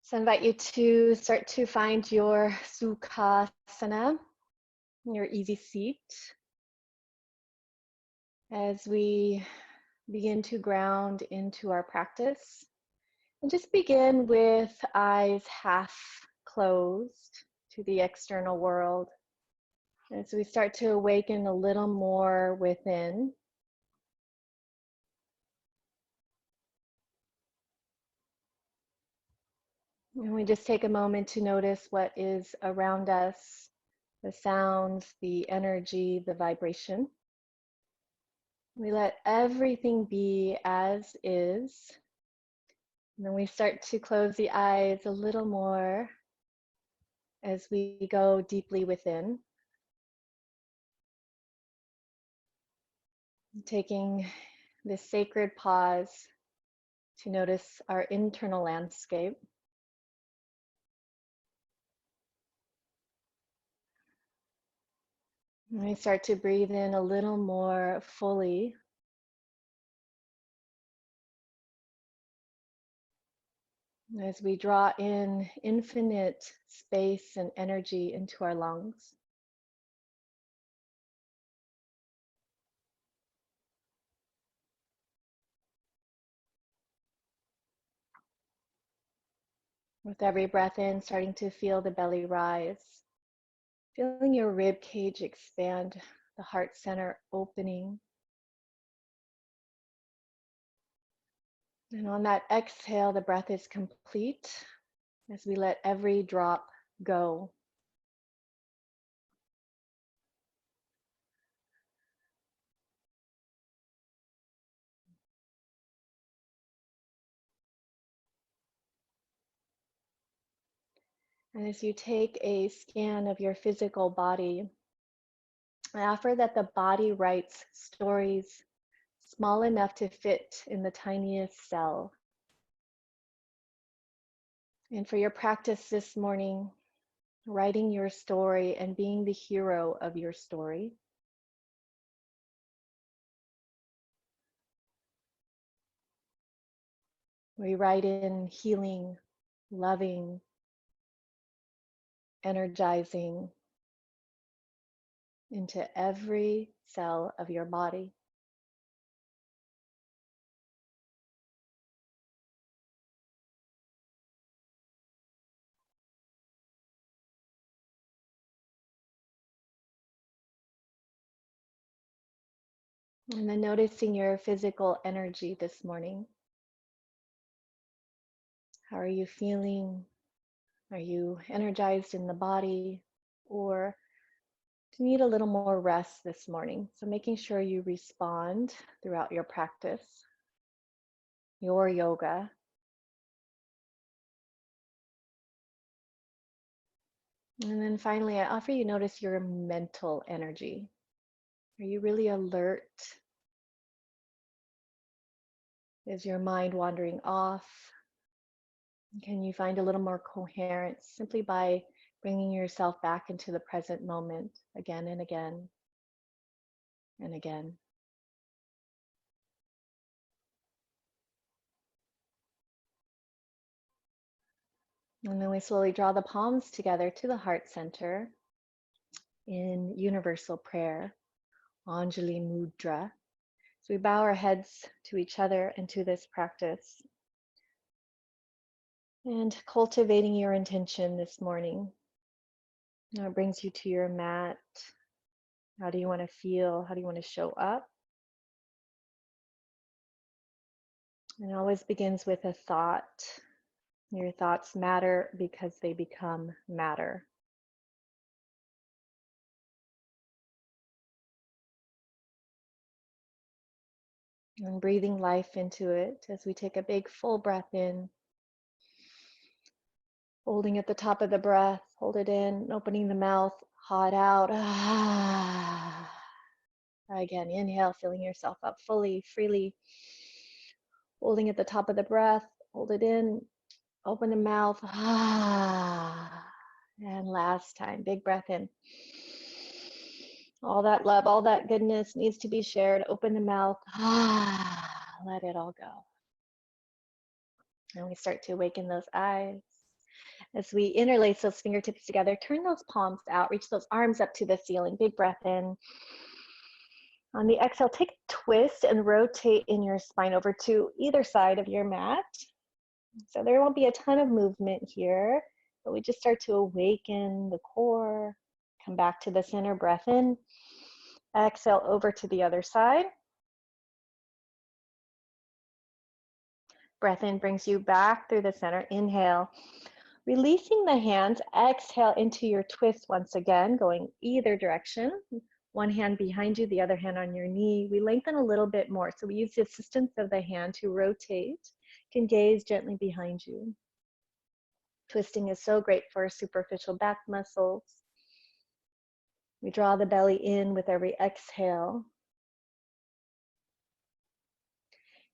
So I invite you to start to find your Sukhasana, your easy seat, as we begin to ground into our practice. And just begin with eyes half closed to the external world, as we start to awaken a little more within. And we just take a moment to notice what is around us, the sounds, the energy, the vibration. We let everything be as is. And then we start to close the eyes a little more as we go deeply within. Taking this sacred pause to notice our internal landscape. And we start to breathe in a little more fully. As we draw in infinite space and energy into our lungs. With every breath in, starting to feel the belly rise. Feeling your rib cage expand, the heart center opening. And on that exhale, the breath is complete as we let every drop go. And as you take a scan of your physical body, I offer that the body writes stories small enough to fit in the tiniest cell. And for your practice this morning, writing your story and being the hero of your story. We write in healing, loving, energizing into every cell of your body. And then noticing your physical energy this morning. How are you feeling? Are you energized in the body? Or do you need a little more rest this morning? So making sure you respond throughout your practice, your yoga. And then finally, I offer you notice your mental energy. Are you really alert? Is your mind wandering off? Can you find a little more coherence simply by bringing yourself back into the present moment again and again and again? And then we slowly draw the palms together to the heart center in universal prayer, Anjali Mudra. So we bow our heads to each other and to this practice. And cultivating your intention this morning. Now it brings you to your mat. How do you want to feel? How do you want to show up? And it always begins with a thought. Your thoughts matter because they become matter. And breathing life into it as we take a big full breath in. Holding at the top of the breath, hold it in, opening the mouth, haw it out. Again, inhale, filling yourself up fully, freely. Holding at the top of the breath, hold it in, open the mouth. And last time, big breath in. All that love, all that goodness needs to be shared. Open the mouth. Let it all go. And we start to awaken those eyes. As we interlace those fingertips together, turn those palms out, reach those arms up to the ceiling. Big breath in. On the exhale, take a twist and rotate in your spine over to either side of your mat. So there won't be a ton of movement here, but we just start to awaken the core. Come back to the center, breath in. Exhale over to the other side. Breath in brings you back through the center. Inhale. Releasing the hands, exhale into your twist once again, going either direction. One hand behind you, the other hand on your knee. We lengthen a little bit more. So we use the assistance of the hand to rotate. You can gaze gently behind you. Twisting is so great for superficial back muscles. We draw the belly in with every exhale.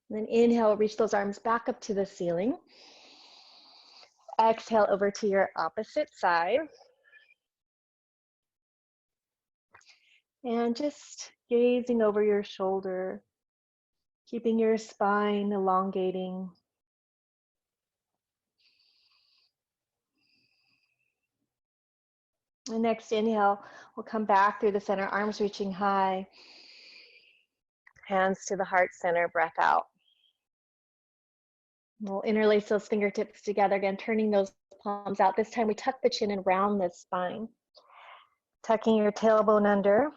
And then inhale, reach those arms back up to the ceiling. Exhale over to your opposite side. And just gazing over your shoulder, keeping your spine elongating. The next inhale, we'll come back through the center, arms reaching high. Hands to the heart center, breath out. We'll interlace those fingertips together again, turning those palms out. This time we tuck the chin and round the spine. Tucking your tailbone under.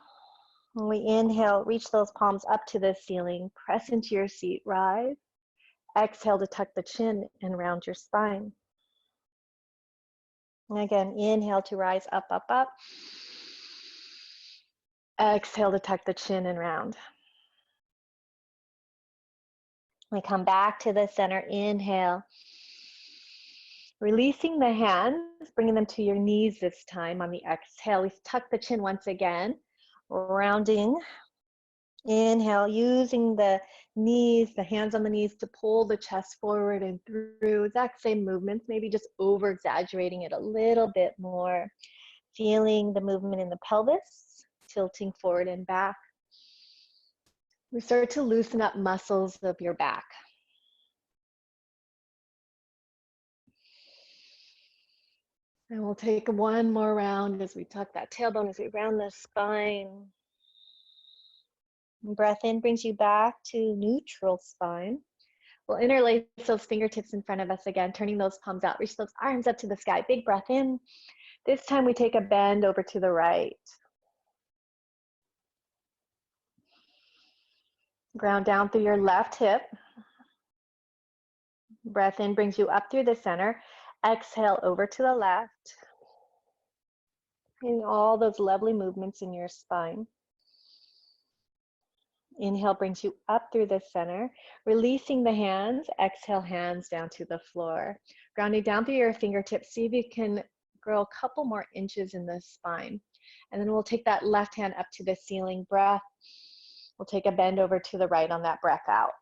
When we inhale, reach those palms up to the ceiling. Press into your seat, rise. Exhale to tuck the chin and round your spine. And again, inhale to rise, up, up, up. Exhale to tuck the chin and round. We come back to the center, inhale. Releasing the hands, bringing them to your knees this time on the exhale. We tuck the chin once again, rounding. Inhale, using the knees, the hands on the knees to pull the chest forward and through. Exact same movements, maybe just over exaggerating it a little bit more. Feeling the movement in the pelvis, tilting forward and back. We start to loosen up muscles of your back. And we'll take one more round as we tuck that tailbone, as we round the spine. And breath in brings you back to neutral spine. We'll interlace those fingertips in front of us again, turning those palms out. Reach those arms up to the sky. Big breath in. This time we take a bend over to the right. Ground down through your left hip. Breath in brings you up through the center. Exhale over to the left. And all those lovely movements in your spine. Inhale brings you up through the center. Releasing the hands. Exhale, hands down to the floor. Grounding down through your fingertips. See if you can grow a couple more inches in the spine. And then we'll take that left hand up to the ceiling. Breath. We'll take a bend over to the right on that breath out.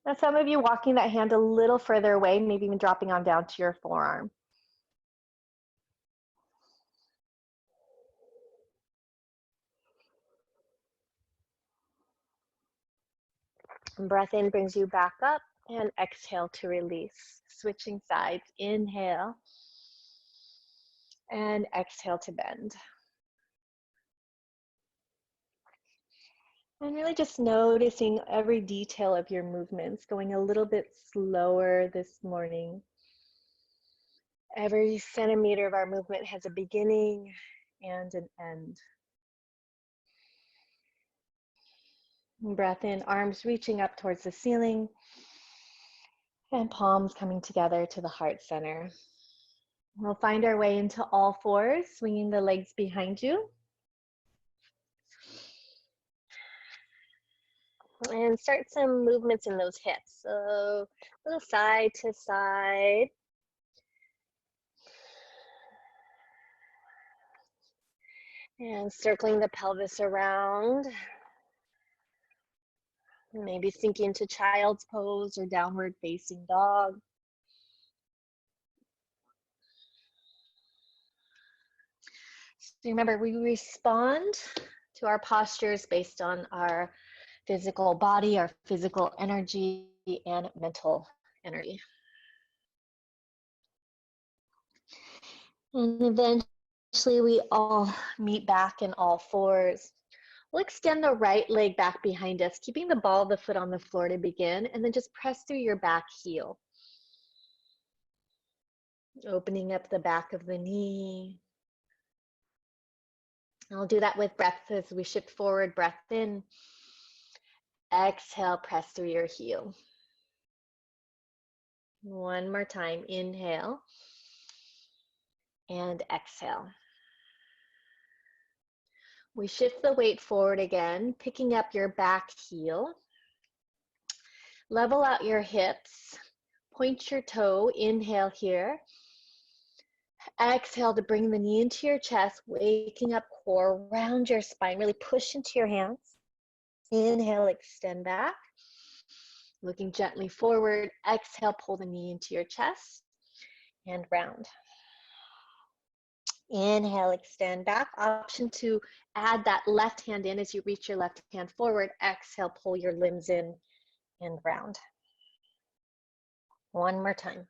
Now some of you walking that hand a little further away, maybe even dropping on down to your forearm. And breath in brings you back up, and exhale to release. Switching sides, inhale, and exhale to bend. And really just noticing every detail of your movements, going a little bit slower this morning. Every centimeter of our movement has a beginning and an end. And breath in, arms reaching up towards the ceiling, and palms coming together to the heart center. We'll find our way into all fours, swinging the legs behind you. And start some movements in those hips. So a little side to side. And circling the pelvis around. Maybe sinking into child's pose or downward facing dog. So remember, we respond to our postures based on our physical body, our physical energy, and mental energy. And eventually we all meet back in all fours. We'll extend the right leg back behind us, keeping the ball of the foot on the floor to begin, and then just press through your back heel. Opening up the back of the knee. I'll do that with breath as we shift forward, breath in. Exhale, press through your heel. One more time, inhale and exhale. We shift the weight forward again, picking up your back heel. Level out your hips, point your toe, inhale here. Exhale to bring the knee into your chest, waking up core, round your spine, really push into your hands. Inhale, extend back. Looking gently forward, exhale, pull the knee into your chest and round. Inhale, extend back. Option to add that left hand in as you reach your left hand forward. Exhale, pull your limbs in and round. One more time.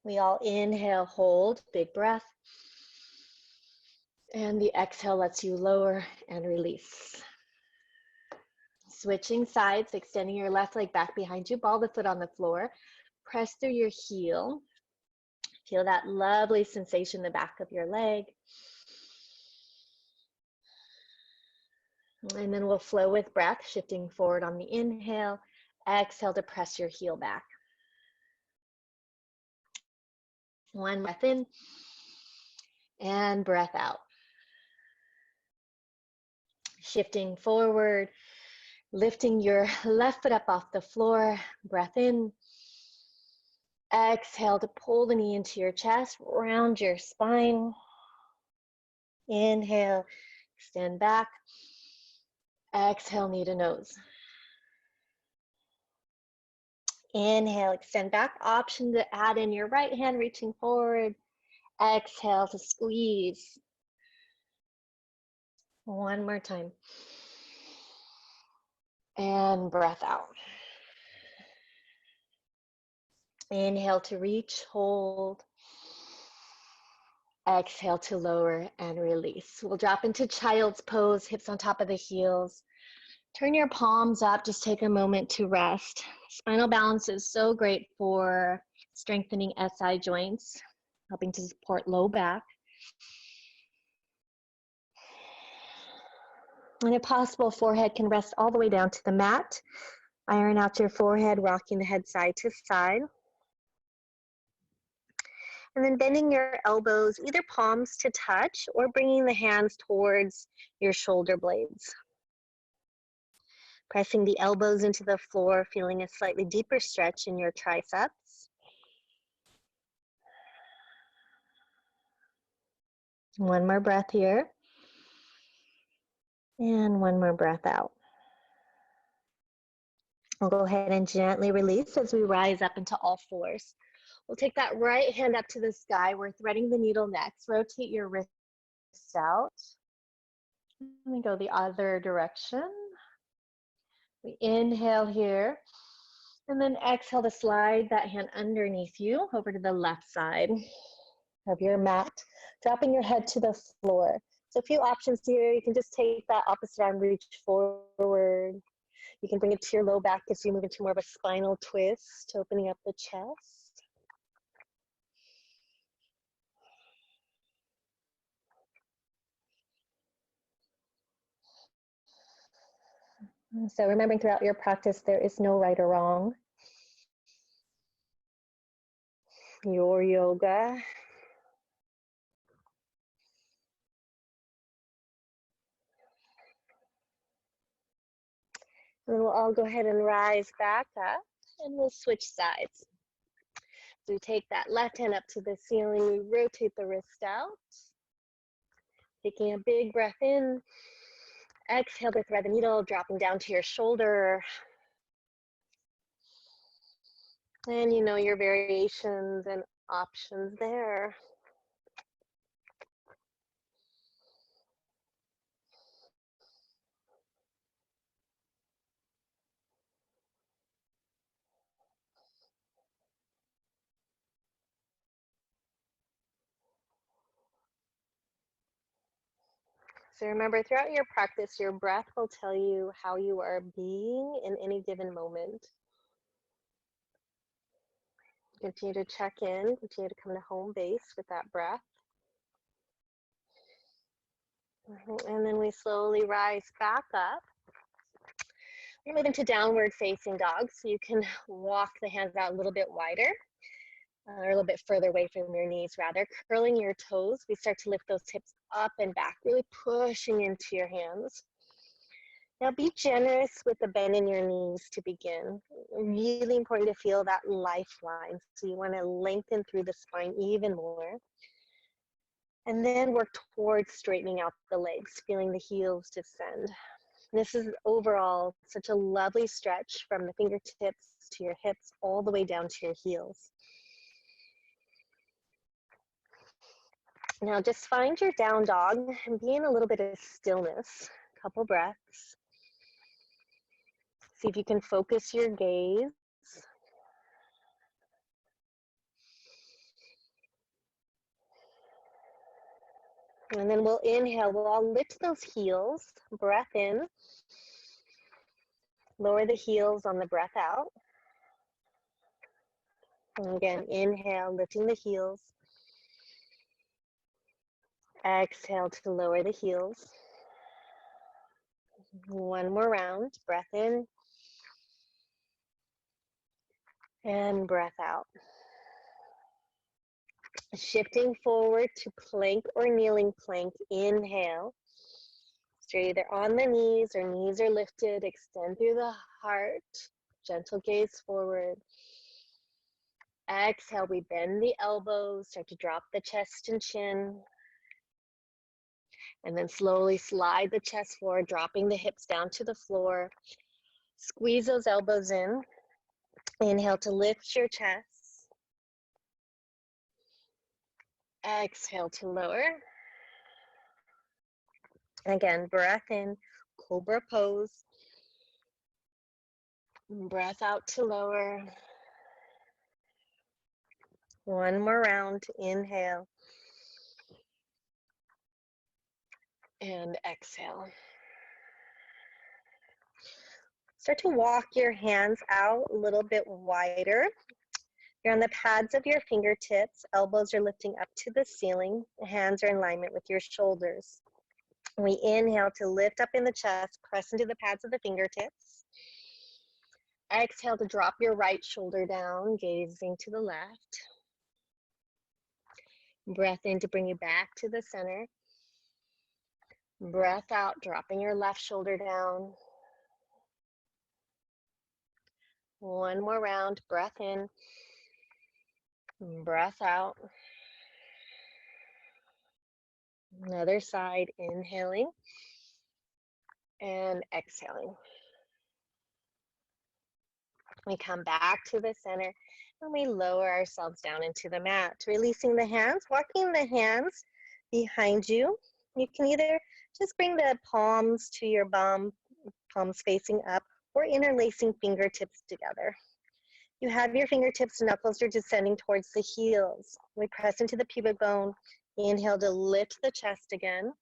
We all inhale, hold, big breath. And the exhale lets you lower and release. Switching sides, extending your left leg back behind you, ball the foot on the floor. Press through your heel. Feel that lovely sensation in the back of your leg. And then we'll flow with breath, shifting forward on the inhale. Exhale to press your heel back. One breath in and breath out. Shifting forward, lifting your left foot up off the floor. Breath in. Exhale to pull the knee into your chest, round your spine. Inhale, extend back. Exhale, knee to nose. Inhale, extend back. Option to add in your right hand, reaching forward. Exhale to squeeze. One more time. And breath out. Inhale to reach, hold. Exhale to lower and release. We'll drop into child's pose, hips on top of the heels. Turn your palms up, just take a moment to rest. Spinal balance is so great for strengthening SI joints, helping to support low back. And if possible, forehead can rest all the way down to the mat. Iron out your forehead, rocking the head side to side. And then bending your elbows, either palms to touch or bringing the hands towards your shoulder blades. Pressing the elbows into the floor, feeling a slightly deeper stretch in your triceps. One more breath here. And one more breath out. We'll go ahead and gently release as we rise up into all fours. We'll take that right hand up to the sky. We're threading the needle next. Rotate your wrists out. Let me go the other direction. We inhale here. And then exhale to slide that hand underneath you over to the left side of your mat, dropping your head to the floor. So a few options here. You can just take that opposite arm, reach forward. You can bring it to your low back as you move into more of a spinal twist, opening up the chest. So remembering throughout your practice, there is no right or wrong. Your yoga. And we'll all go ahead and rise back up and we'll switch sides. So we take that left hand up to the ceiling, we rotate the wrist out. Taking a big breath in. Exhale to thread the needle, dropping down to your shoulder. And you know your variations and options there. So remember, throughout your practice, your breath will tell you how you are being in any given moment. Continue to check in, continue to come to home base with that breath. And then we slowly rise back up. We're going to move into downward facing dog. So you can walk the hands out a little bit wider, or a little bit further away from your knees rather. Curling your toes, we start to lift those hips up and back, really pushing into your hands. Now be generous with the bend in your knees to begin. Really important to feel that lifeline. So you want to lengthen through the spine even more. And then work towards straightening out the legs, feeling the heels descend. This is overall such a lovely stretch from the fingertips to your hips all the way down to your heels. Now just find your down dog and be in a little bit of stillness. A couple breaths. See if you can focus your gaze. And then we'll inhale, we'll all lift those heels, breath in. Lower the heels on the breath out. And again, inhale, lifting the heels. Exhale to lower the heels. One more round, breath in. And breath out. Shifting forward to plank or kneeling plank, inhale. So you're either on the knees or knees are lifted, extend through the heart, gentle gaze forward. Exhale, we bend the elbows, start to drop the chest and chin. And then slowly slide the chest forward, dropping the hips down to the floor. Squeeze those elbows in. Inhale to lift your chest. Exhale to lower. Again, breath in, cobra pose. Breath out to lower. One more round, inhale. And exhale. Start to walk your hands out a little bit wider. You're on the pads of your fingertips. Elbows are lifting up to the ceiling. The hands are in alignment with your shoulders. We inhale to lift up in the chest, press into the pads of the fingertips. Exhale to drop your right shoulder down, gazing to the left. Breath in to bring you back to the center. Breath out, dropping your left shoulder down. One more round, breath in. Breath out. Another side, inhaling and exhaling. We come back to the center and we lower ourselves down into the mat, releasing the hands, walking the hands behind you. You can either just bring the palms to your bum, palms facing up, or interlacing fingertips together. You have your fingertips, knuckles are descending towards the heels. We press into the pubic bone. Inhale to lift the chest again.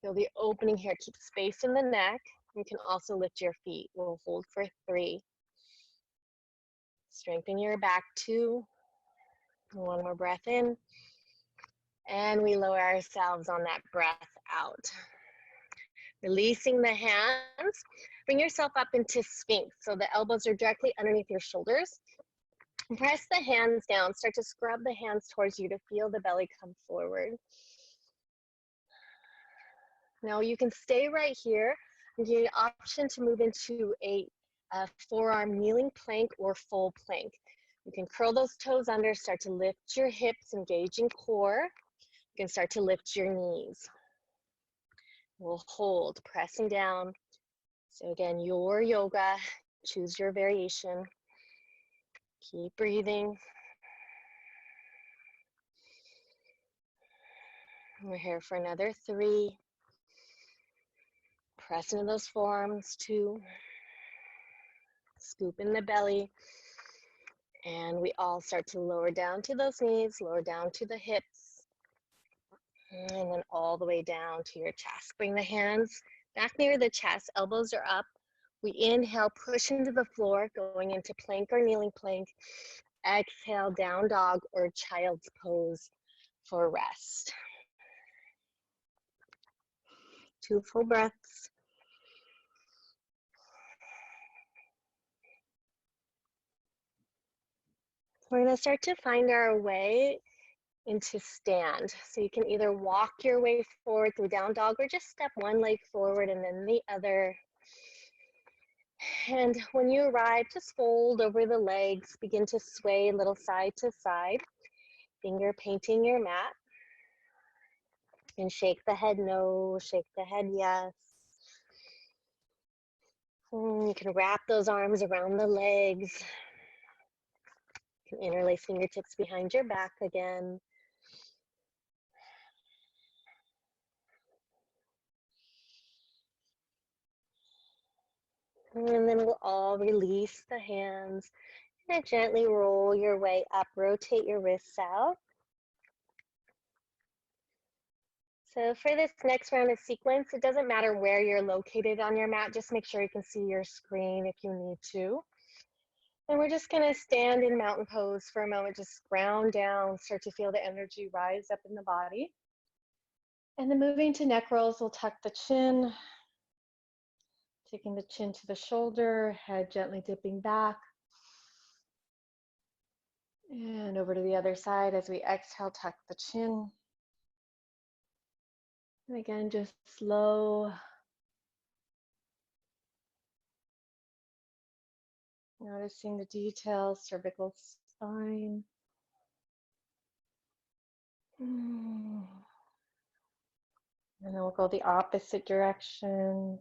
Feel the opening here. Keep space in the neck. You can also lift your feet. We'll hold for 3. Strengthen your back 2. One more breath in. And we lower ourselves on that breath out. Releasing the hands. Bring yourself up into Sphinx. So the elbows are directly underneath your shoulders. Press the hands down. Start to scrub the hands towards you to feel the belly come forward. Now you can stay right here and give you the option to move into a forearm kneeling plank or full plank. You can curl those toes under, start to lift your hips, engaging core. You can start to lift your knees. We'll hold, pressing down. So again, your yoga, choose your variation. Keep breathing. We're here for another 3. Press into those forearms, 2. Scoop in the belly. And we all start to lower down to those knees, lower down to the hips. And then all the way down to your chest. Bring the hands back near the chest, elbows are up. We inhale, push into the floor, going into plank or kneeling plank. Exhale, down dog or child's pose for rest. 2 full breaths. We're going to start to find our way into stand. So you can either walk your way forward through down dog or just step one leg forward and then the other. And when you arrive, just fold over the legs, begin to sway a little side to side, finger painting your mat. And shake the head no, shake the head yes. You can wrap those arms around the legs. You can interlace fingertips behind your back again. And then we'll all release the hands and gently roll your way up, rotate your wrists out. So for this next round of sequence, it doesn't matter where you're located on your mat, just make sure you can see your screen if you need to. And we're just gonna stand in mountain pose for a moment, just ground down, start to feel the energy rise up in the body. And then moving to neck rolls, we'll tuck the chin, taking the chin to the shoulder, head gently dipping back. And over to the other side as we exhale, tuck the chin. And again, just slow. Noticing the details, cervical spine. And then we'll go the opposite direction.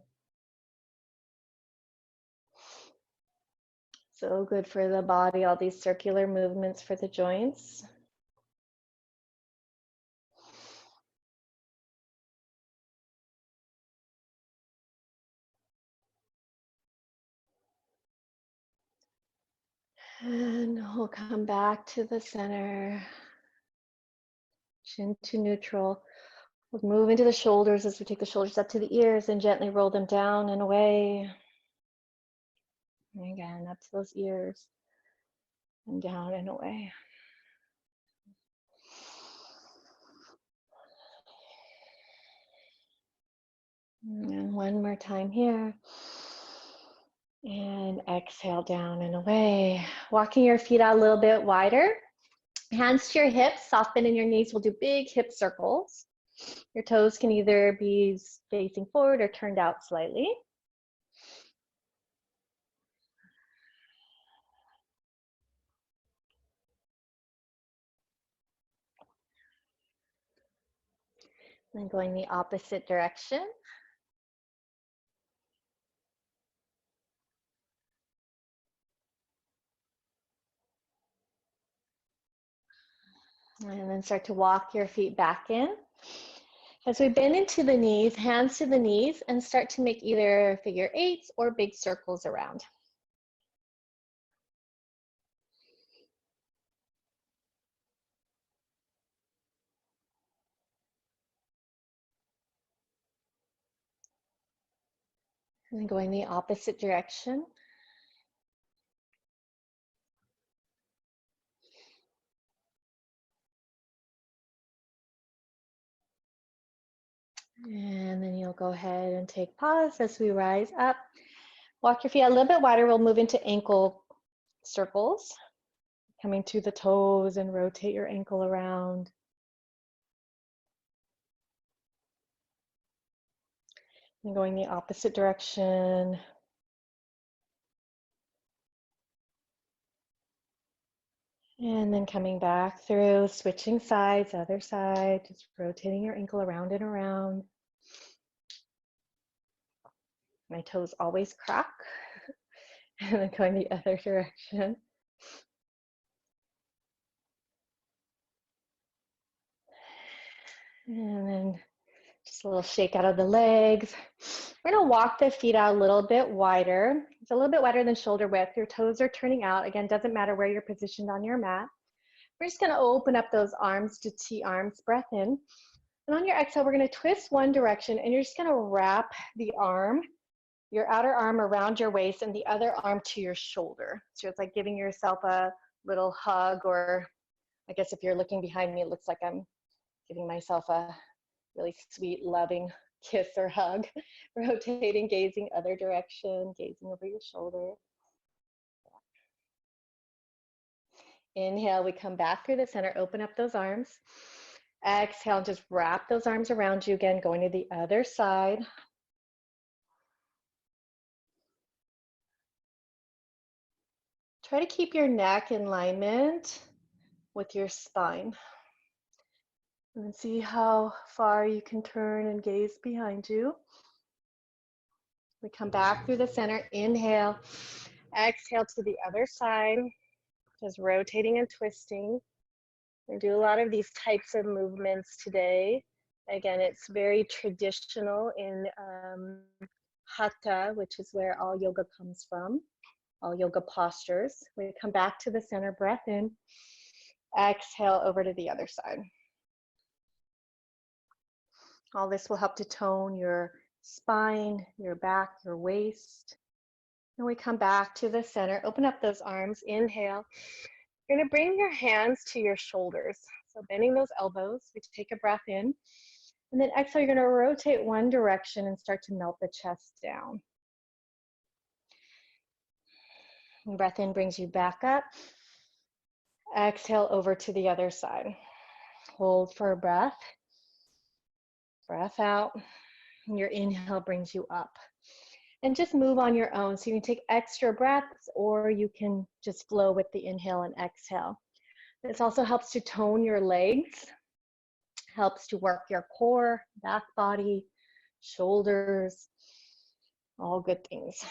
So good for the body, all these circular movements for the joints. And we'll come back to the center, chin to neutral. We'll move into the shoulders as we take the shoulders up to the ears and gently roll them down and away. And again, up to those ears and down and away. And one more time here. And exhale down and away. Walking your feet out a little bit wider. Hands to your hips, soft bend in your knees. We'll do big hip circles. Your toes can either be facing forward or turned out slightly. And then going the opposite direction. And then start to walk your feet back in. As we bend into the knees, hands to the knees, and start to make either figure eights or big circles around. And then going the opposite direction. And then you'll go ahead and take pause as we rise up. Walk your feet a little bit wider. We'll move into ankle circles, coming to the toes and rotate your ankle around. And going the opposite direction. And then coming back through, switching sides, other side, just rotating your ankle around and around. My toes always crack. And then going the other direction. And then just a little shake out of the legs. We're gonna walk the feet out a little bit wider. It's a little bit wider than shoulder width. Your toes are turning out. Again, doesn't matter where you're positioned on your mat. We're just gonna open up those arms to T arms, breath in. And on your exhale, we're going to twist one direction, and you're just going to wrap the arm, your outer arm around your waist and the other arm to your shoulder. So it's like giving yourself a little hug, or I guess if you're looking behind me, it looks like I'm giving myself a really sweet, loving kiss or hug. Rotating, gazing other direction, gazing over your shoulder. Inhale, we come back through the center, open up those arms. Exhale, just wrap those arms around you again, going to the other side. Try to keep your neck in alignment with your spine. And then see how far you can turn and gaze behind you. We come back through the center, inhale, exhale to the other side, just rotating and twisting. We do a lot of these types of movements today. Again, it's very traditional in Hatha, which is where all yoga comes from, all yoga postures. We come back to the center, breath in, exhale over to the other side. All this will help to tone your spine, your back, your waist. And we come back to the center, open up those arms, inhale. You're gonna bring your hands to your shoulders. So bending those elbows, we take a breath in. And then exhale, you're gonna rotate one direction and start to melt the chest down. And breath in brings you back up. Exhale over to the other side. Hold for a breath. Breath out. And your inhale brings you up. And just move on your own. So you can take extra breaths, or you can just flow with the inhale and exhale. This also helps to tone your legs, helps to work your core, back body, shoulders, all good things.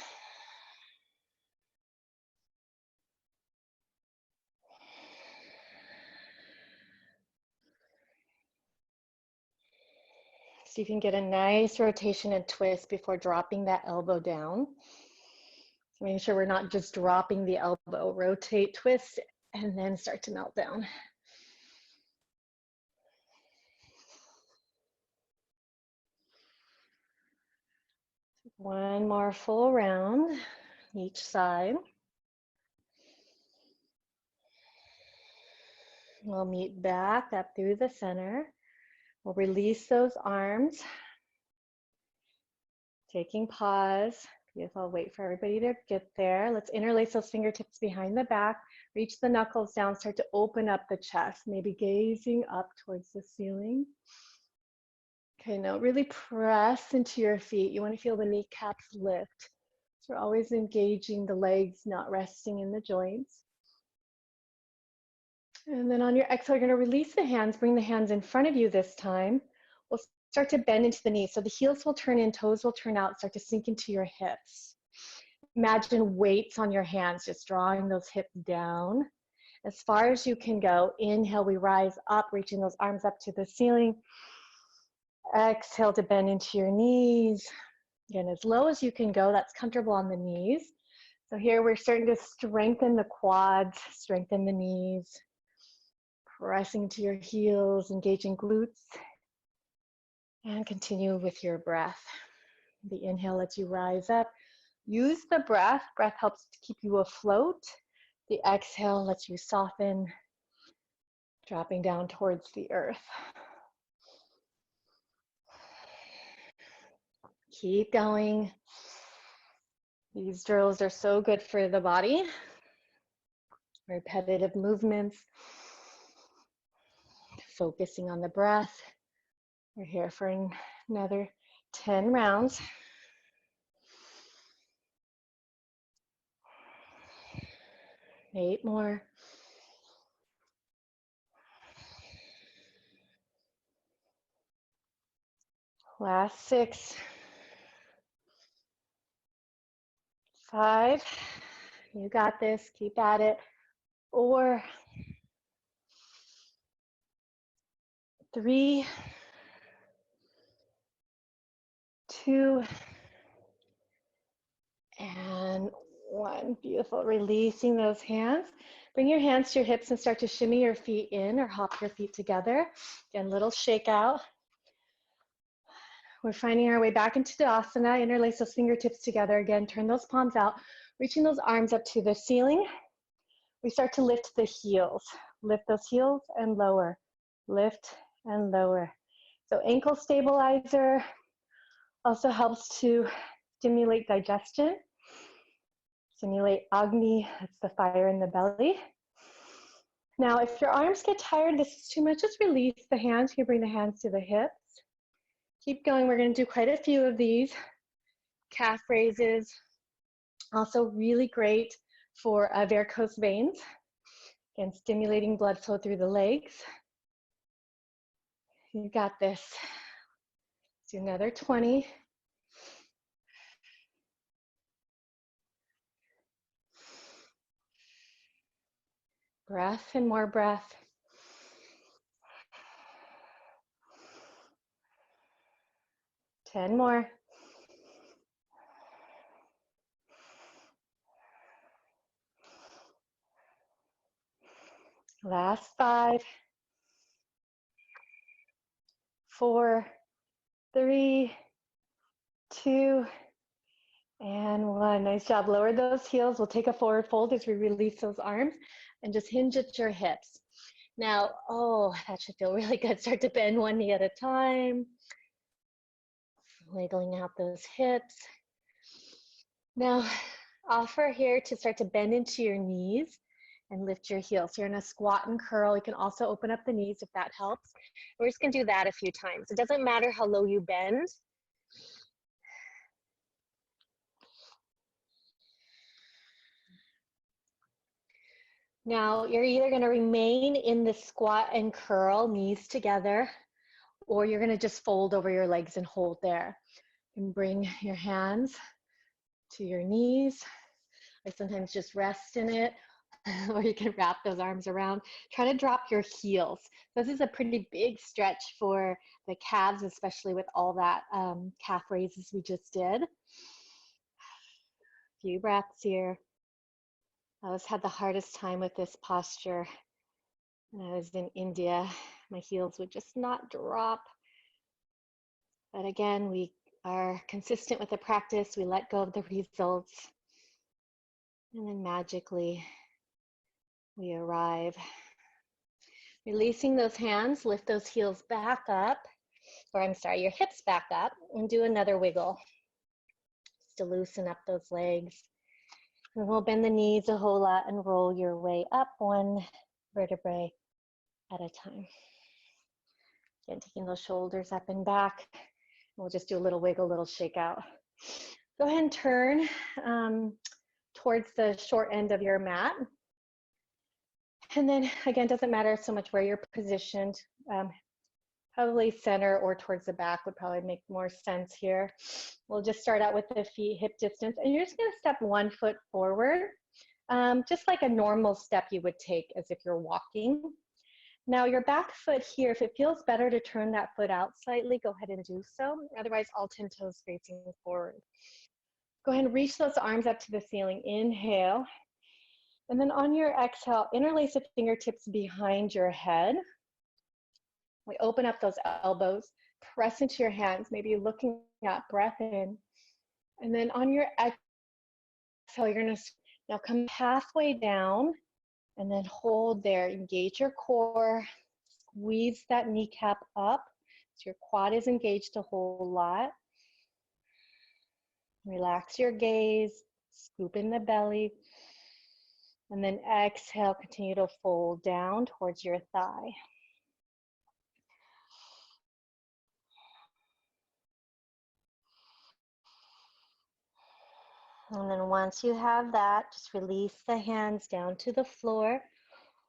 See if you can get a nice rotation and twist before dropping that elbow down. So making sure we're not just dropping the elbow. Rotate, twist, and then start to melt down. One more full round each side. We'll meet back up through the center. We'll release those arms. Taking pause. Yes, I'll wait for everybody to get there. Let's interlace those fingertips behind the back. Reach the knuckles down. Start to open up the chest. Maybe gazing up towards the ceiling. Okay, now really press into your feet. You want to feel the kneecaps lift. So we're always engaging the legs, not resting in the joints. And then on your exhale, you're going to release the hands. Bring the hands in front of you this time. We'll start to bend into the knees. So the heels will turn in, toes will turn out, start to sink into your hips. Imagine weights on your hands, just drawing those hips down as far as you can go. Inhale, we rise up, reaching those arms up to the ceiling. Exhale to bend into your knees. Again, as low as you can go, that's comfortable on the knees. So here we're starting to strengthen the quads, strengthen the knees. Pressing to your heels, engaging glutes, and continue with your breath. The inhale lets you rise up. Use the breath. Breath helps to keep you afloat. The exhale lets you soften, dropping down towards the earth. Keep going. These drills are so good for the body. Repetitive movements. Focusing on the breath. We're here for another 10 rounds. Eight more. Last 6. 5. You got this. Keep at it. 4. 3. 2. And 1. Beautiful. Releasing those hands. Bring your hands to your hips and start to shimmy your feet in or hop your feet together. Again, little shake out. We're finding our way back into Tadasana. Interlace those fingertips together again. Turn those palms out, reaching those arms up to the ceiling. We start to lift the heels. Lift those heels and lower. Lift and lower. So ankle stabilizer also helps to stimulate digestion. Stimulate Agni, that's the fire in the belly. Now, if your arms get tired, this is too much, just release the hands. You can bring the hands to the hips. Keep going. We're going to do quite a few of these. Calf raises, also really great for varicose veins. Again, stimulating blood flow through the legs. You got this. Let's do another 20. Breath and more breath. Ten more. Last 5, 4, 3, 2, and 1. Nice job. Lower those heels. We'll take a forward fold as we release those arms and just hinge at your hips. Now, oh, that should feel really good. Start to bend one knee at a time. Wiggling out those hips. Now, offer here to start to bend into your knees and lift your heels. So you're in a squat and curl. You can also open up the knees if that helps. We're just gonna do that a few times. It doesn't matter how low you bend. Now, you're either gonna remain in the squat and curl, knees together, or you're gonna just fold over your legs and hold there. And bring your hands to your knees. I sometimes just rest in it, or you can wrap those arms around. Try to drop your heels. This is a pretty big stretch for the calves, especially with all that calf raises we just did. A few breaths here. I always had the hardest time with this posture when I was in India. My heels would just not drop. But again, we are consistent with the practice. We let go of the results. And then magically, we arrive. Releasing those hands, lift those heels back up, or I'm sorry, your hips back up, and do another wiggle. Just to loosen up those legs. And we'll bend the knees a whole lot and roll your way up one vertebrae at a time. Again, taking those shoulders up and back. We'll just do a little wiggle, little shake out. Go ahead and turn towards the short end of your mat. And then again, doesn't matter so much where you're positioned. Probably center or towards the back would probably make more sense here. We'll just start out with the feet hip distance, and you're just gonna step 1 foot forward, just like a normal step you would take as if you're walking. Now your back foot here, if it feels better to turn that foot out slightly, go ahead and do so. Otherwise, all 10 toes facing forward. Go ahead and reach those arms up to the ceiling. Inhale. And then on your exhale, interlace the fingertips behind your head. We open up those elbows, press into your hands, maybe looking up, breath in. And then on your exhale, you're gonna now come halfway down and then hold there. Engage your core, squeeze that kneecap up so your quad is engaged a whole lot. Relax your gaze, scoop in the belly. And then exhale, continue to fold down towards your thigh. And then once you have that, just release the hands down to the floor.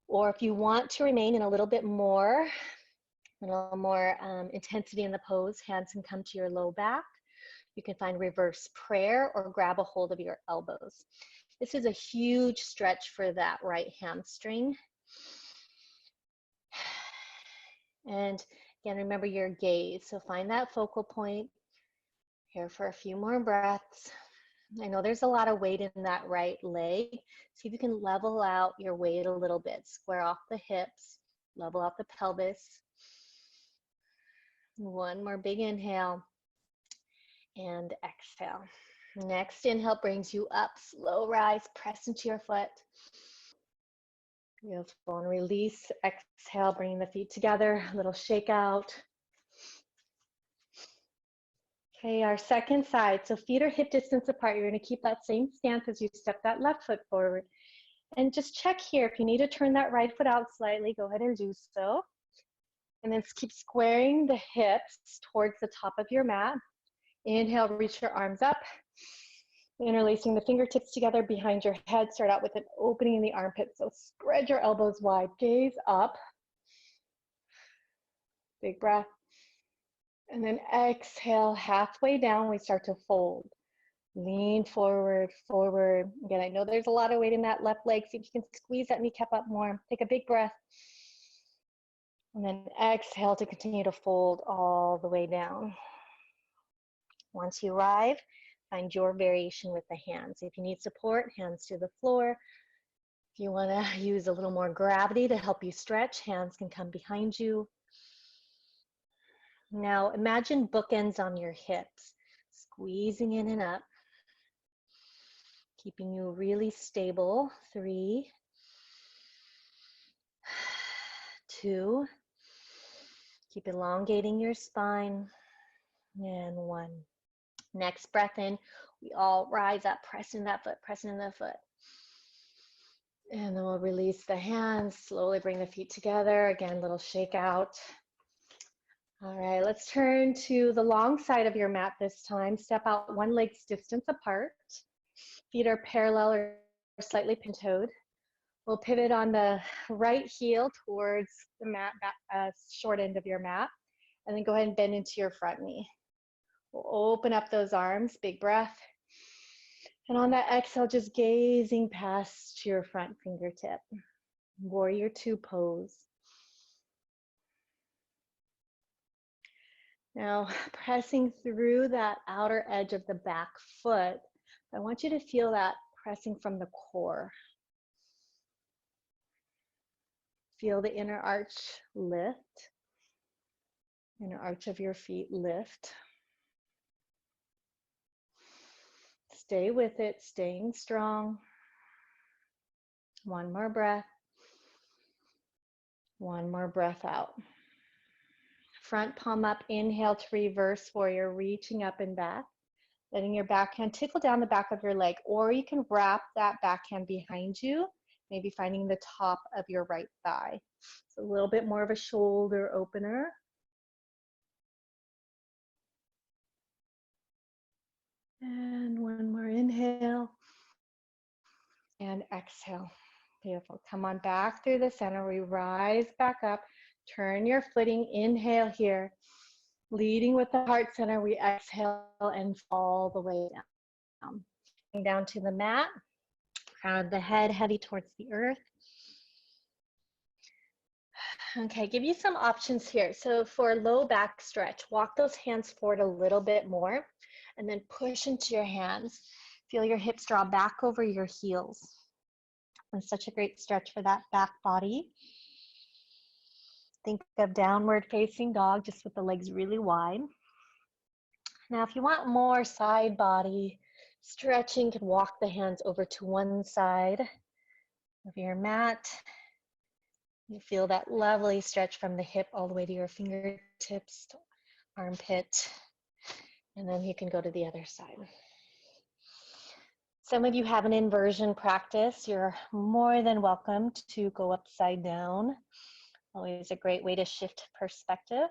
Or if you want to remain in a little more intensity in the pose, hands can come to your low back. You can find reverse prayer or grab a hold of your elbows. This is a huge stretch for that right hamstring. And again, remember your gaze. So find that focal point. Here for a few more breaths. I know there's a lot of weight in that right leg. See if you can level out your weight a little bit. Square off the hips, level out the pelvis. One more big inhale. and exhale. Next inhale brings you up, slow rise, press into your foot. Beautiful, and release, exhale, bringing the feet together, a little shake out. Okay, our second side, so feet are hip distance apart. You're gonna keep that same stance as you step that left foot forward. And just check here, if you need to turn that right foot out slightly, go ahead and do so. And then keep squaring the hips towards the top of your mat. Inhale, reach your arms up. Interlacing the fingertips together behind your head. Start out with an opening in the armpit. So spread your elbows wide, gaze up. Big breath. And then exhale, halfway down, we start to fold. Lean forward, forward. Again, I know there's a lot of weight in that left leg. See if you can squeeze that kneecap up more. Take a big breath. And then exhale to continue to fold all the way down. Once you arrive, find your variation with the hands. If you need support, hands to the floor. If you want to use a little more gravity to help you stretch, hands can come behind you. Now imagine bookends on your hips, squeezing in and up, keeping you really stable. 3, 2, keep elongating your spine, and 1. Next breath in, we all rise up, pressing that foot, pressing in the foot. And then we'll release the hands, slowly bring the feet together. Again, little shake out. All right, let's turn to the long side of your mat this time. Step out one leg's distance apart. Feet are parallel or slightly pin-toed. We'll pivot on the right heel towards the mat, short end of your mat, and then go ahead and bend into your front knee. We'll open up those arms, big breath. And on that exhale, just gazing past your front fingertip. Warrior 2 pose. Now, pressing through that outer edge of the back foot, I want you to feel that pressing from the core. Feel the inner arch lift, inner arch of your feet lift. Stay with it, staying strong. One more breath. One more breath out. Front palm up, inhale to reverse warrior, reaching up and back. Letting your backhand tickle down the back of your leg, or you can wrap that backhand behind you, maybe finding the top of your right thigh. So a little bit more of a shoulder opener. And one more inhale and exhale. Beautiful. Come on back through the center. We rise back up. Turn your footing. Inhale here. Leading with the heart center, we exhale and fall the way down. Down to the mat. Crown of the head heavy towards the earth. Okay, give you some options here. So for low back stretch, walk those hands forward a little bit more and then push into your hands. Feel your hips draw back over your heels. It's such a great stretch for that back body. Think of downward facing dog, just with the legs really wide. Now, if you want more side body stretching, you can walk the hands over to one side of your mat. You feel that lovely stretch from the hip all the way to your fingertips, armpit, and then you can go to the other side. Some of you have an inversion practice. You're more than welcome to go upside down. Always a great way to shift perspective.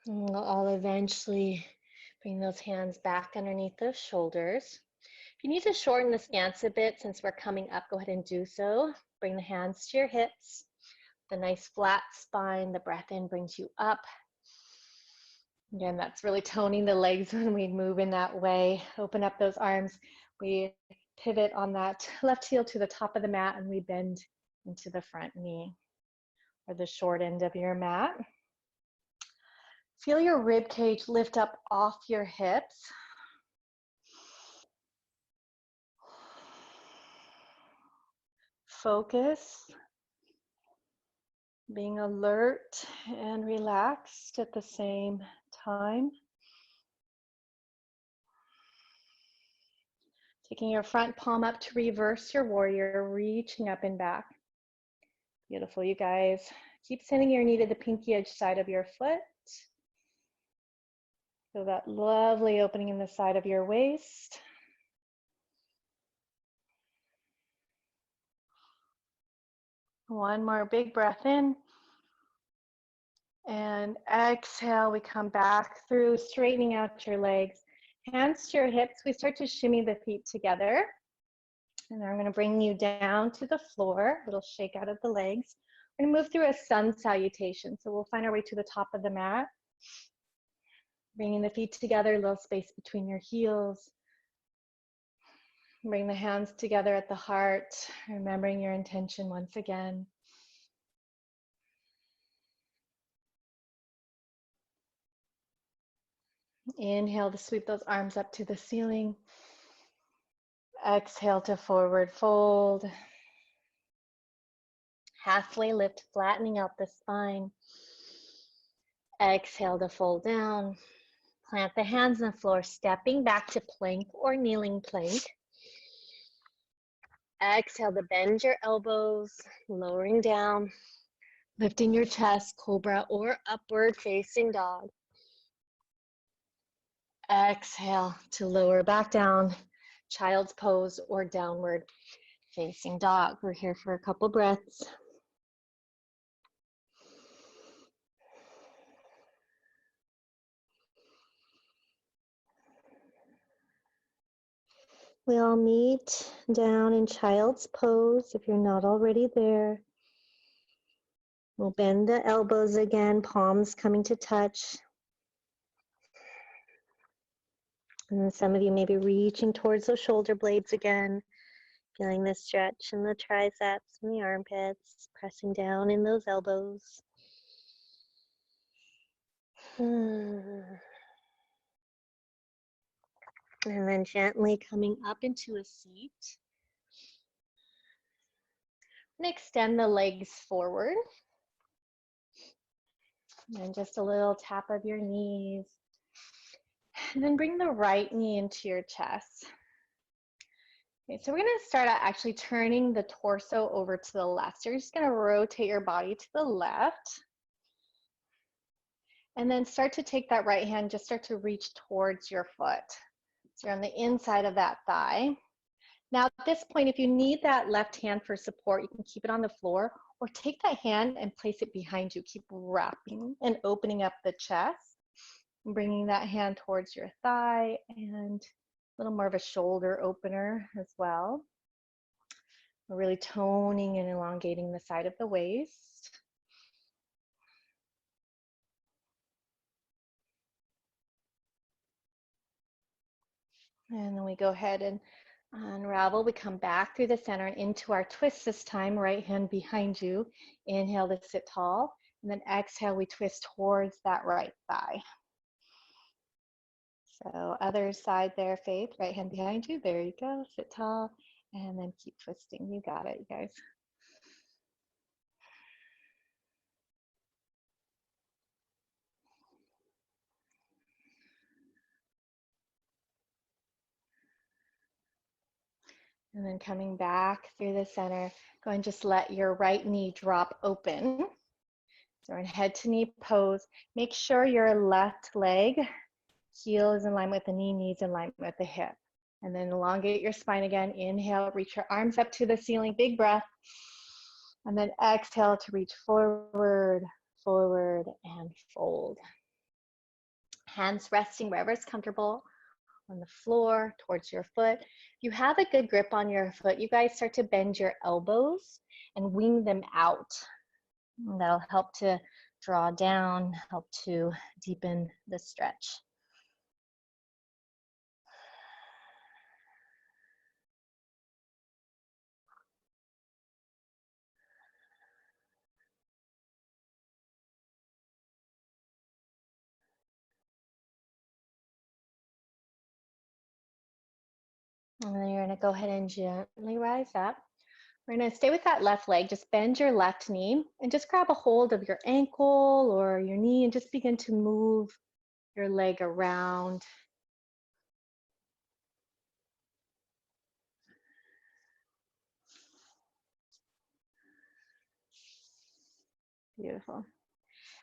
And I'll eventually bring those hands back underneath those shoulders. If you need to shorten the stance a bit, since we're coming up, go ahead and do so. Bring the hands to your hips. The nice flat spine, the breath in brings you up. Again, that's really toning the legs when we move in that way. Open up those arms. We pivot on that left heel to the top of the mat and we bend into the front knee. or the short end of your mat. Feel your rib cage lift up off your hips. Focus, being alert and relaxed at the same time. Taking your front palm up to reverse your warrior, reaching up and back. Beautiful, you guys. Keep sending your knee to the pinky edge side of your foot. Feel that lovely opening in the side of your waist. One more big breath in. And exhale, we come back through, straightening out your legs. Hands to your hips, we start to shimmy the feet together. And I'm gonna bring you down to the floor, a little shake out of the legs. We're gonna move through a sun salutation. So we'll find our way to the top of the mat. Bringing the feet together, a little space between your heels. Bring the hands together at the heart, remembering your intention once again. Inhale to sweep those arms up to the ceiling. Exhale to forward fold. Halfway lift, flattening out the spine. Exhale to fold down. Plant the hands on the floor, stepping back to plank or kneeling plank. Exhale to bend your elbows, lowering down, lifting your chest, cobra or upward facing dog. Exhale to lower back down, child's pose or downward facing dog. We're here for a couple breaths. We all meet down in child's pose if you're not already there. We'll bend the elbows again, palms coming to touch. And then some of you may be reaching towards those shoulder blades again, feeling the stretch in the triceps and the armpits, pressing down in those elbows. And then gently coming up into a seat. And extend the legs forward. And just a little tap of your knees. And then bring the right knee into your chest. Okay, so we're going to start out actually turning the torso over to the left. So you're just going to rotate your body to the left. And then start to take that right hand, just start to reach towards your foot. So you're on the inside of that thigh. Now at this point, if you need that left hand for support, you can keep it on the floor or take that hand and place it behind you. Keep wrapping and opening up the chest and bringing that hand towards your thigh and a little more of a shoulder opener as well. We're really toning and elongating the side of the waist. And then we go ahead and unravel. We come back through the center and into our twist this time, right hand behind you. Inhale to sit tall. And then exhale, we twist towards that right thigh. So other side there, Faith, right hand behind you. There you go, sit tall. And then keep twisting. You got it, you guys. And then coming back through the center, go and just let your right knee drop open. So we're in head to knee pose. Make sure your left leg, heel is in line with the knee, knees in line with the hip. And then elongate your spine again. Inhale, reach your arms up to the ceiling, big breath. And then exhale to reach forward, forward, and fold. Hands resting wherever it's comfortable, on the floor, towards your foot. If you have a good grip on your foot, you guys start to bend your elbows and wing them out. And that'll help to draw down, help to deepen the stretch. And then you're gonna go ahead and gently rise up. We're gonna stay with that left leg. Just bend your left knee and just grab a hold of your ankle or your knee and just begin to move your leg around. Beautiful.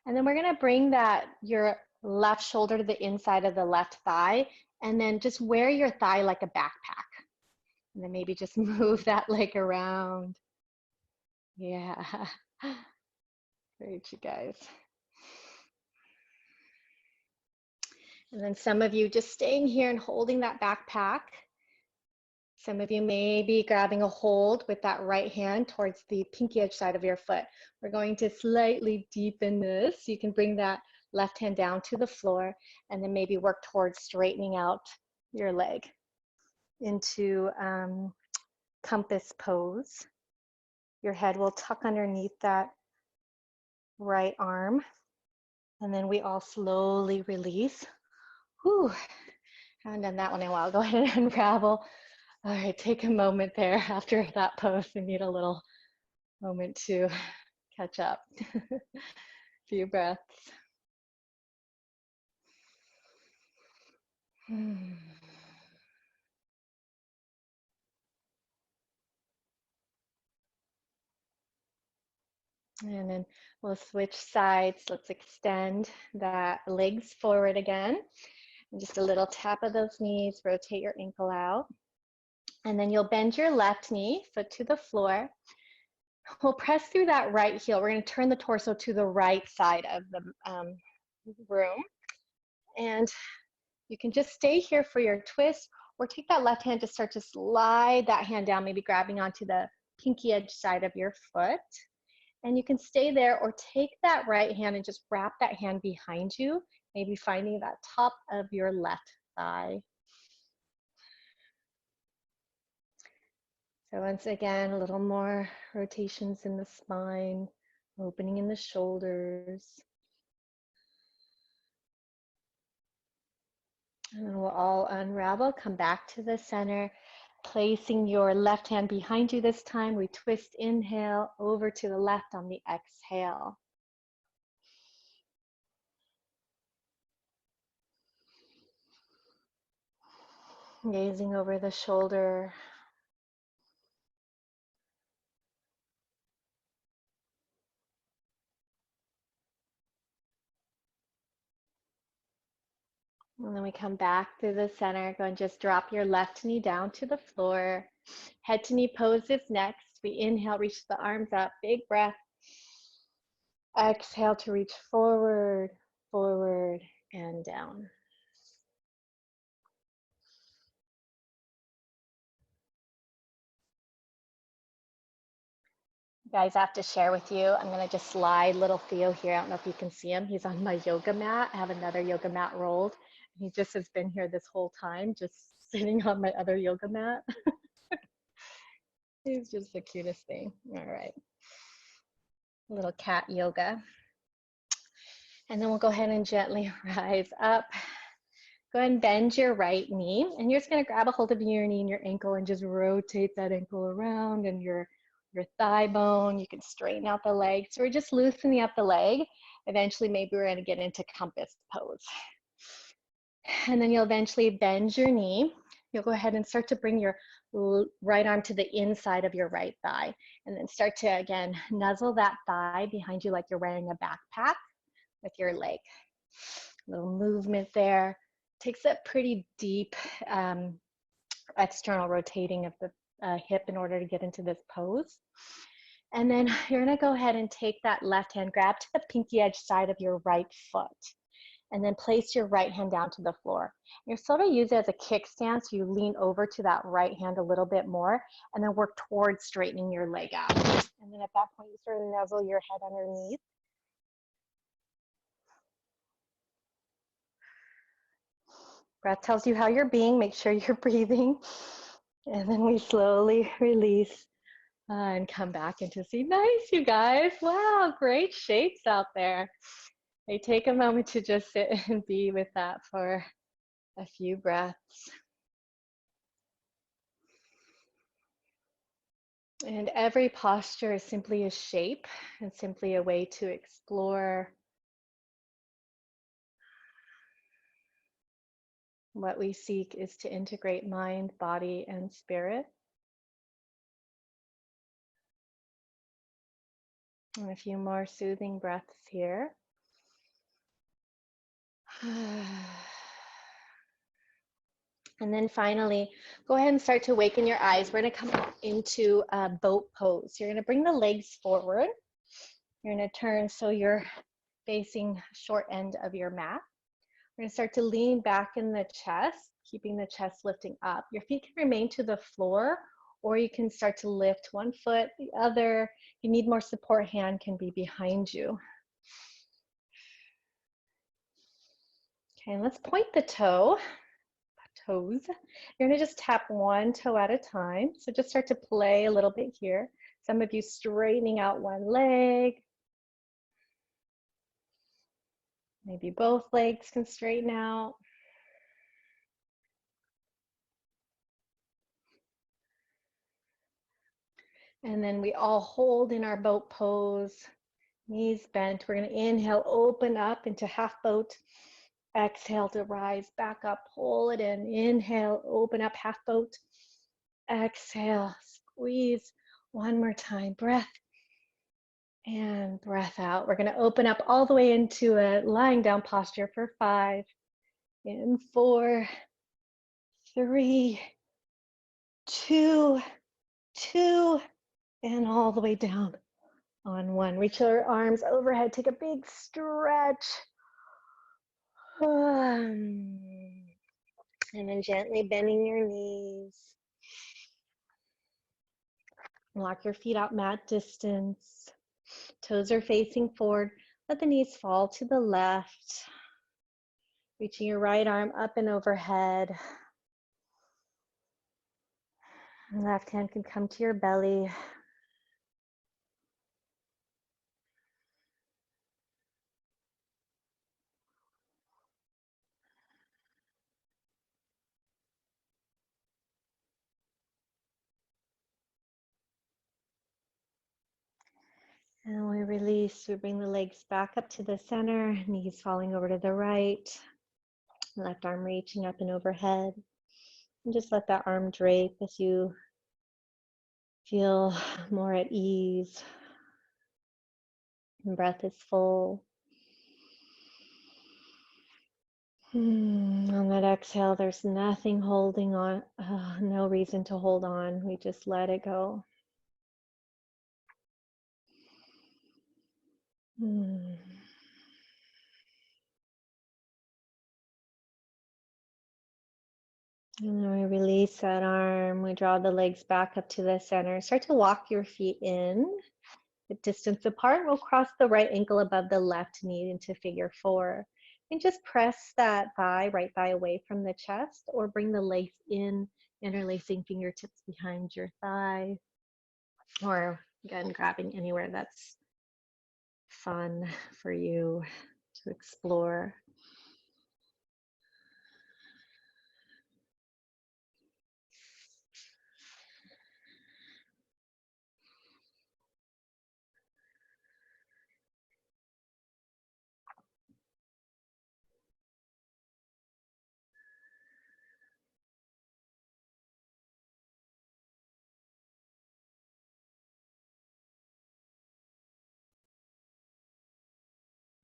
And then we're gonna bring your left shoulder to the inside of the left thigh and then just wear your thigh like a backpack. And then maybe just move that leg around. Yeah. Great, you guys. And then some of you just staying here and holding that backpack. Some of you may be grabbing a hold with that right hand towards the pinky edge side of your foot. We're going to slightly deepen this. You can bring that left hand down to the floor and then maybe work towards straightening out your leg into compass pose. Your head will tuck underneath that right arm. And then we all slowly release. Whew, haven't done that one in a while. Go ahead and unravel. All right, take a moment there after that pose. We need a little moment to catch up. Few breaths. And then we'll switch sides. Let's extend the legs forward again. And just a little tap of those knees, rotate your ankle out. And then you'll bend your left knee, foot to the floor. We'll press through that right heel. We're going to turn the torso to the right side of the room. And you can just stay here for your twist or take that left hand to start to slide that hand down, maybe grabbing onto the pinky edge side of your foot. And you can stay there or take that right hand and just wrap that hand behind you, maybe finding that top of your left thigh. So once again, a little more rotations in the spine, opening in the shoulders. And then we'll all unravel, come back to the center, placing your left hand behind you this time. We twist, inhale, over to the left on the exhale. Gazing over the shoulder. And then we come back through the center. Go and just drop your left knee down to the floor. Head to knee pose is next. We inhale, reach the arms up, big breath. Exhale to reach forward, forward, and down. Guys, I have to share with you, I'm gonna just slide little Theo here. I don't know if you can see him. He's on my yoga mat. I have another yoga mat rolled. He just has been here this whole time, just sitting on my other yoga mat. He's just the cutest thing. All right. A little cat yoga. And then we'll go ahead and gently rise up. Go ahead and bend your right knee. And you're just gonna grab a hold of your knee and your ankle and just rotate that ankle around and your thigh bone. You can straighten out the leg. So we're just loosening up the leg. Eventually, maybe we're gonna get into compass pose. And then you'll eventually bend your knee. You'll go ahead and start to bring your right arm to the inside of your right thigh. And then start to, again, nuzzle that thigh behind you like you're wearing a backpack with your leg. Little movement there. Takes a pretty deep external rotating of the hip in order to get into this pose. And then you're gonna go ahead and take that left hand, grab to the pinky edge side of your right foot, and then place your right hand down to the floor. You're sort of use it as a kickstand, so you lean over to that right hand a little bit more, and then work towards straightening your leg out. And then at that point, you sort of nuzzle your head underneath. Breath tells you how you're being, make sure you're breathing. And then we slowly release and come back into seat. Nice, you guys. Wow, great shapes out there. Hey, take a moment to just sit and be with that for a few breaths. And every posture is simply a shape and simply a way to explore what we seek is to integrate mind, body, and spirit. And a few more soothing breaths here. And then finally, go ahead and start to awaken your eyes. We're going to come into a boat pose. You're going to bring the legs forward. You're going to turn so you're facing short end of your mat. We're going to start to lean back in the chest, keeping the chest lifting up. Your feet can remain to the floor, or you can start to lift one foot, the other. If you need more support, hand can be behind you. Okay, let's point the toes. You're going to just tap one toe at a time. So just start to play a little bit here. Some of you straightening out one leg. Maybe both legs can straighten out. And then we all hold in our boat pose, knees bent. We're going to inhale, open up into half boat. Exhale to rise back up, pull it in. Inhale, open up, half boat. Exhale, squeeze. One more time, breath. And breath out. We're going to open up all the way into a lying down posture for 5, in 4, 3, 2, and all the way down on 1. Reach your arms overhead. Take a big stretch. And then gently bending your knees. Lock your feet out mat distance. Toes are facing forward. Let the knees fall to the left. Reaching your right arm up and overhead. Left hand can come to your belly. And we release, we bring the legs back up to the center, knees falling over to the right, left arm reaching up and overhead. And just let that arm drape as you feel more at ease. And breath is full. On that exhale, there's nothing holding on, no reason to hold on. We just let it go. And then we release that arm. We draw the legs back up to the center. Start to walk your feet in. The distance apart, we'll cross the right ankle above the left knee into figure 4. And just press that thigh, right thigh away from the chest, or bring the legs in, interlacing fingertips behind your thigh. Or again, grabbing anywhere that's fun for you to explore.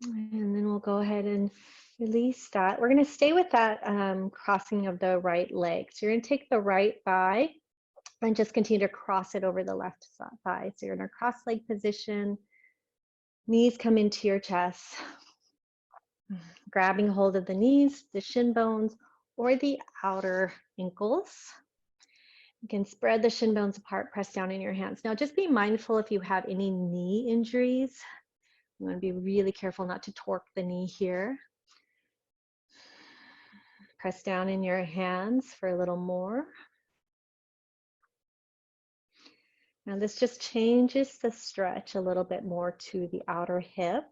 And then we'll go ahead and release that. We're going to stay with that crossing of the right leg. So you're going to take the right thigh and just continue to cross it over the left thigh. So you're in a cross leg position. Knees come into your chest. Grabbing hold of the knees, the shin bones, or the outer ankles. You can spread the shin bones apart, press down in your hands. Now just be mindful if you have any knee injuries. You want to be really careful not to torque the knee here. Press down in your hands for a little more. Now this just changes the stretch a little bit more to the outer hip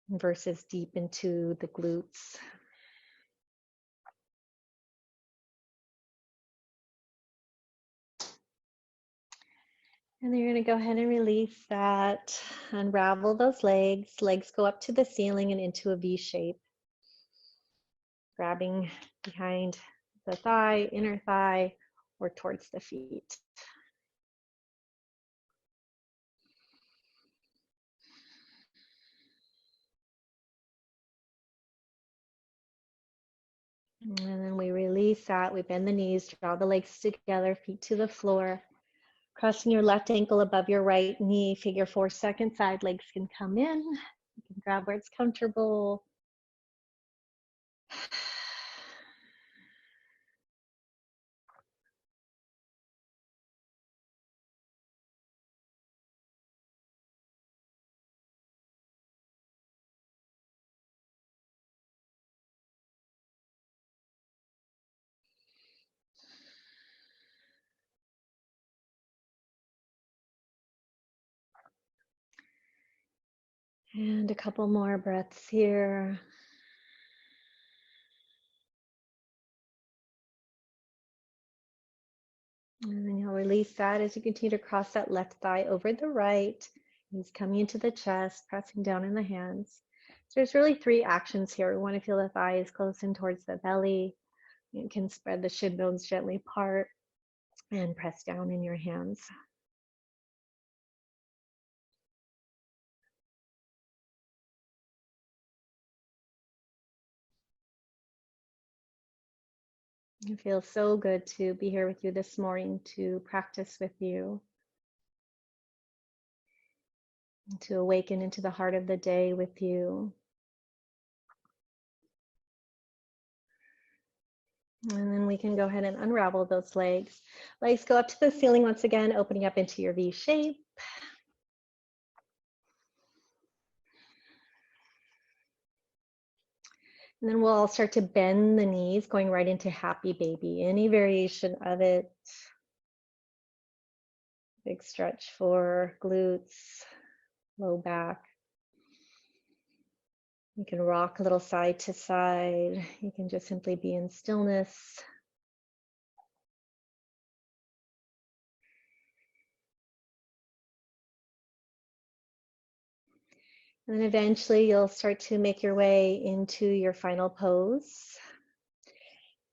versus deep into the glutes. And then you're going to go ahead and release that. Unravel those legs. Legs go up to the ceiling and into a V shape. Grabbing behind the thigh, inner thigh, or towards the feet. And then we release that. We bend the knees, draw the legs together, feet to the floor. Crossing your left ankle above your right knee, figure 4 second side legs can come in. You can grab where it's comfortable. And a couple more breaths here. And then you'll release that as you continue to cross that left thigh over the right. Knees coming into the chest, pressing down in the hands. So there's really 3 actions here. We want to feel the thighs close in towards the belly. You can spread the shin bones gently apart and press down in your hands. It feels so good to be here with you this morning to practice with you, to awaken into the heart of the day with you. And then we can go ahead and unravel those legs. Legs go up to the ceiling once again, opening up into your V shape. And then we'll all start to bend the knees, going right into happy baby, any variation of it. Big stretch for glutes, low back. You can rock a little side to side. You can just simply be in stillness. And then eventually you'll start to make your way into your final pose.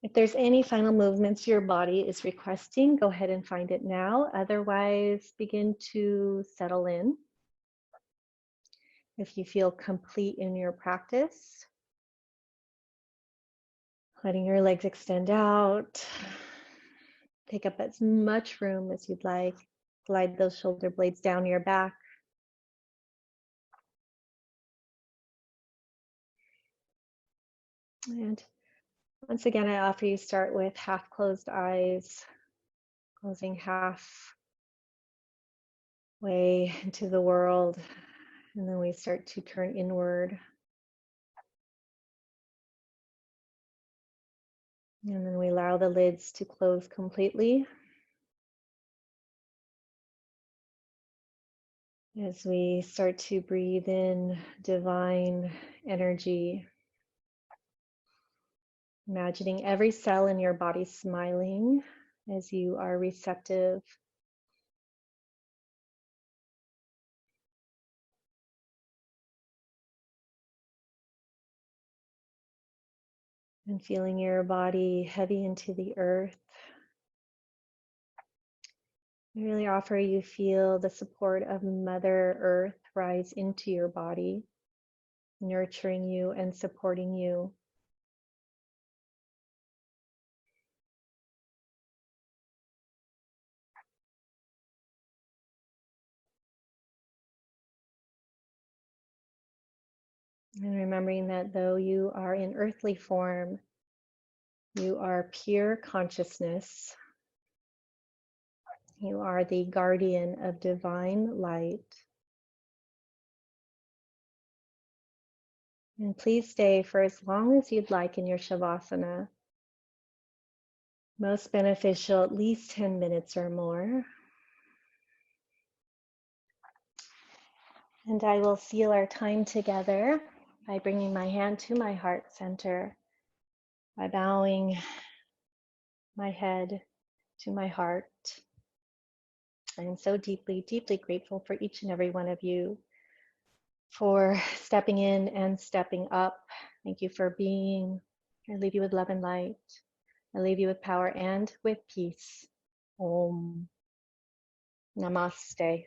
If there's any final movements your body is requesting, go ahead and find it now. Otherwise, begin to settle in. If you feel complete in your practice, letting your legs extend out, take up as much room as you'd like. Glide those shoulder blades down your back. And once again, I offer you start with half closed eyes, closing half way into the world, and then we start to turn inward. And then we allow the lids to close completely as we start to breathe in divine energy. Imagining every cell in your body smiling as you are receptive. And feeling your body heavy into the earth. I really offer you feel the support of Mother Earth rise into your body, nurturing you and supporting you. And remembering that though you are in earthly form, you are pure consciousness. You are the guardian of divine light. And please stay for as long as you'd like in your Shavasana. Most beneficial, at least 10 minutes or more. And I will seal our time together by bringing my hand to my heart center, by bowing my head to my heart. I am so deeply, deeply grateful for each and every one of you, for stepping in and stepping up. Thank you for being. I leave you with love and light. I leave you with power and with peace. Om. Namaste.